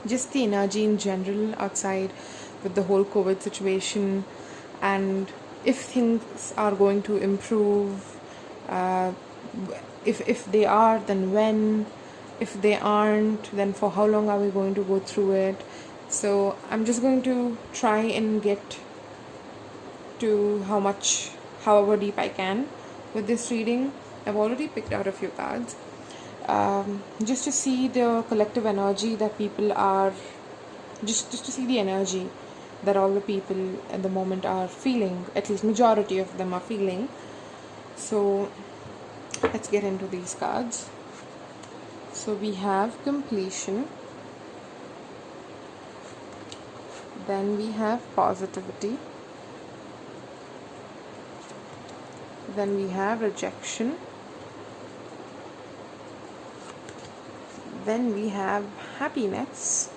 just the energy in general outside with the whole COVID situation, and if things are going to improve, uh, if they are, then when, if they aren't, then for how long are we going to go through it. So I'm just going to try and get to however deep I can with this reading. I've already picked out a few cards, just to see the collective energy that people are, just to see the energy that all the people at the moment are feeling, at least majority of them are feeling. So let's get into these cards. So we have completion, then we have positivity, then we have rejection, then we have happiness,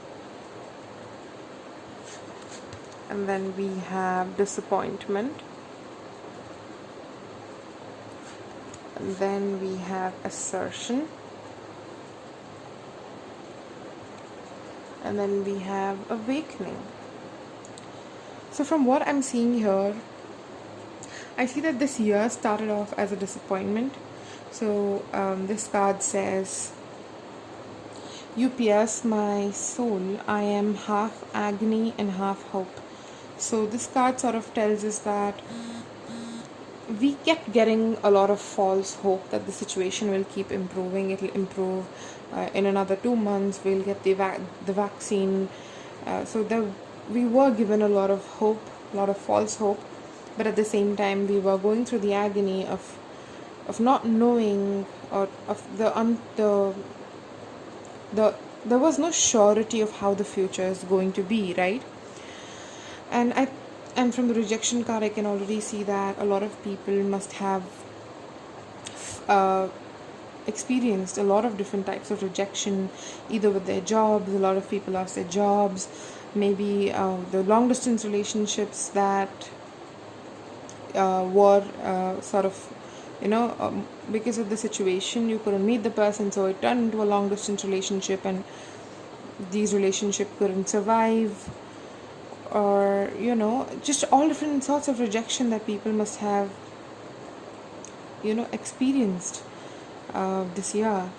and then we have disappointment, and then we have assertion, and then we have awakening. So from what I'm seeing here, I see that this year started off as a disappointment. So this card says, "You pierce my soul. I am half agony and half hope." So this card sort of tells us that we kept getting a lot of false hope that the situation will keep improving. It will improve in another 2 months. We'll get the vaccine. We were given a lot of hope, a lot of false hope, but at the same time we were going through the agony of not knowing, or of the there was no surety of how the future is going to be, right? And from the rejection card, I can already see that a lot of people must have experienced a lot of different types of rejection, either with their jobs. A lot of people lost their jobs, maybe the long distance relationships that were sort of, because of the situation you couldn't meet the person, so it turned into a long distance relationship, and these relationships couldn't survive. Or just all different sorts of rejection that people must have experienced this year.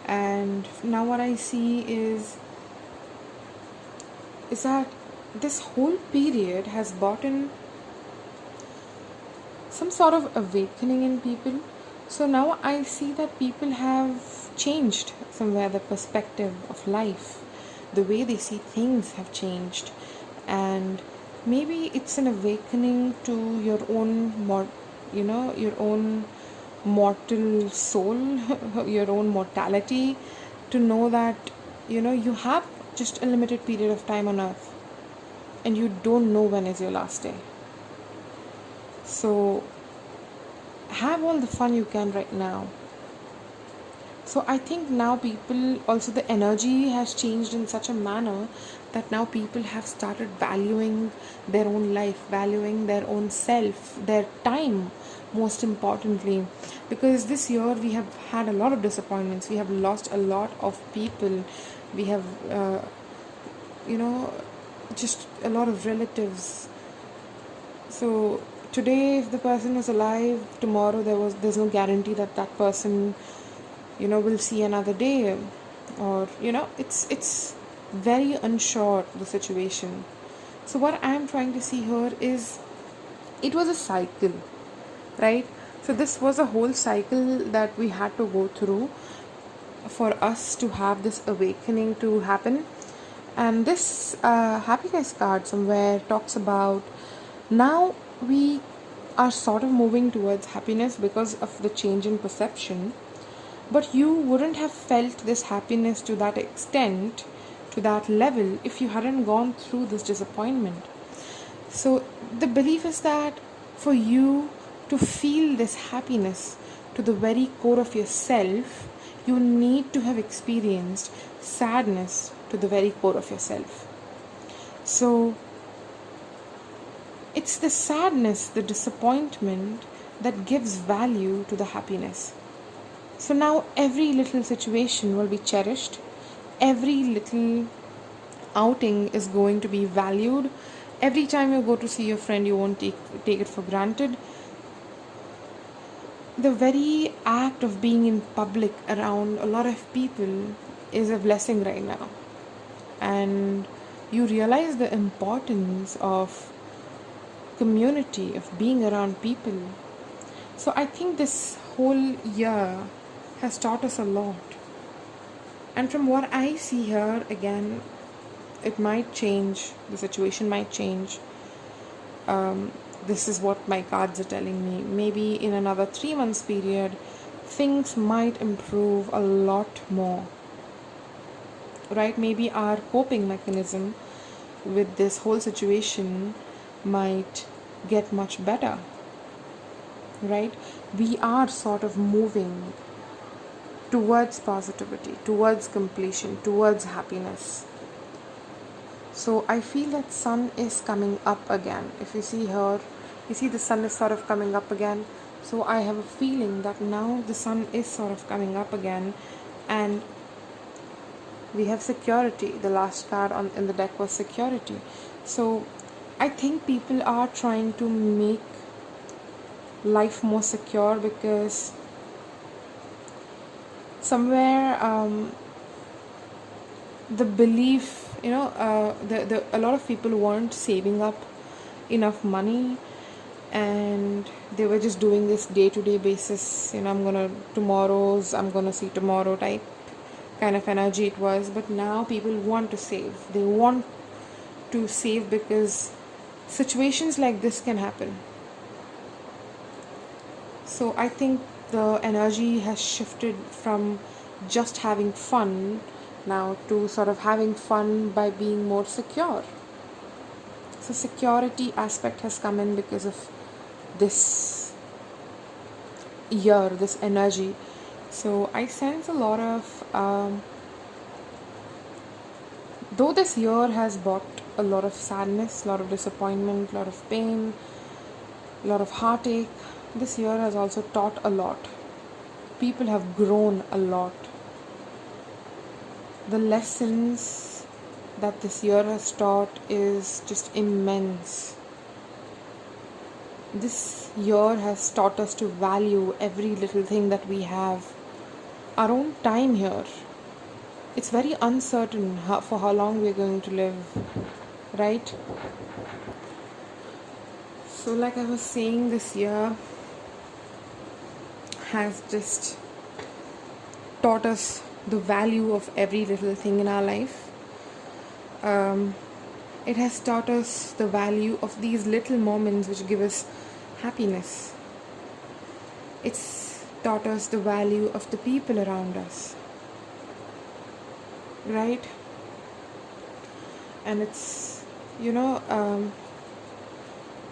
And now what I see is that this whole period has brought in some sort of awakening in people. So now I see that people have changed somewhere the perspective of life, the way they see things have changed. And maybe it's an awakening to your own your own mortal soul, your own mortality, to know that you have just a limited period of time on earth, and you don't know when is your last day. So have all the fun you can right now. So I think now people, also the energy has changed in such a manner that now people have started valuing their own life, valuing their own self, their time, most importantly. Because this year we have had a lot of disappointments. We have lost a lot of people. We have, just a lot of relatives. So today, if the person was alive, tomorrow there's no guarantee that that person will see another day, or it's very unsure, the situation. So what I'm trying to see here is, it was a cycle, right? So this was a whole cycle that we had to go through for us to have this awakening to happen. And this happiness card somewhere talks about, now we are sort of moving towards happiness because of the change in perception. But you wouldn't have felt this happiness to that extent, to that level, if you hadn't gone through this disappointment. So the belief is that for you to feel this happiness to the very core of yourself, you need to have experienced sadness to the very core of yourself. So it's the sadness, the disappointment, that gives value to the happiness. So now every little situation will be cherished, every little outing is going to be valued. Every time you go to see your friend, you won't take it for granted. The very act of being in public around a lot of people is a blessing right now. And you realize the importance of community, of being around people. So I think this whole year has taught us a lot. And from what I see here, again, it might change, the situation might change. This is what my cards are telling me. Maybe in another 3 months period, things might improve a lot more. Right? Maybe our coping mechanism with this whole situation might get much better. Right? We are sort of moving towards positivity, towards completion, towards happiness. So I feel that sun is coming up again. If you see here, you see the sun is sort of coming up again. So I have a feeling that now the sun is sort of coming up again, and we have security. The last card in the deck was security. So I think people are trying to make life more secure, because somewhere the belief, a lot of people weren't saving up enough money, and they were just doing this day-to-day basis. I'm gonna see tomorrow type kind of energy it was. But now people want to save. They want to save because situations like this can happen. So I think the energy has shifted from just having fun now to sort of having fun by being more secure. So security aspect has come in because of this year, this energy. So I sense a lot of though this year has brought a lot of sadness, a lot of disappointment, a lot of pain, a lot of heartache, this year has also taught a lot. People have grown a lot. The lessons that this year has taught is just immense. This year has taught us to value every little thing that we have. Our own time here. It's very uncertain for how long we're going to live, right? So like I was saying, this year has just taught us the value of every little thing in our life. It has taught us the value of these little moments which give us happiness. It's taught us the value of the people around us, right? And it's,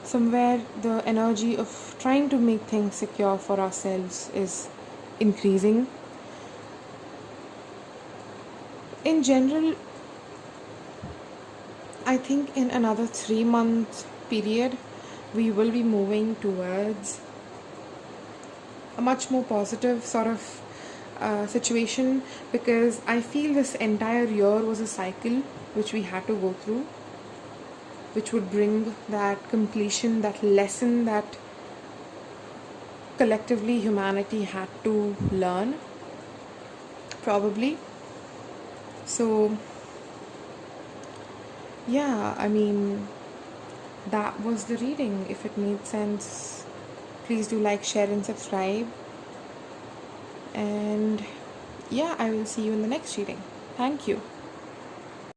somewhere the energy of trying to make things secure for ourselves is increasing. In general, I think in another 3 month period, we will be moving towards a much more positive sort of situation, because I feel this entire year was a cycle which we had to go through, which would bring that completion, that lesson that collectively humanity had to learn, probably. So yeah, I mean, that was the reading. If it made sense, please do like, share and subscribe. And yeah, I will see you in the next reading. Thank you.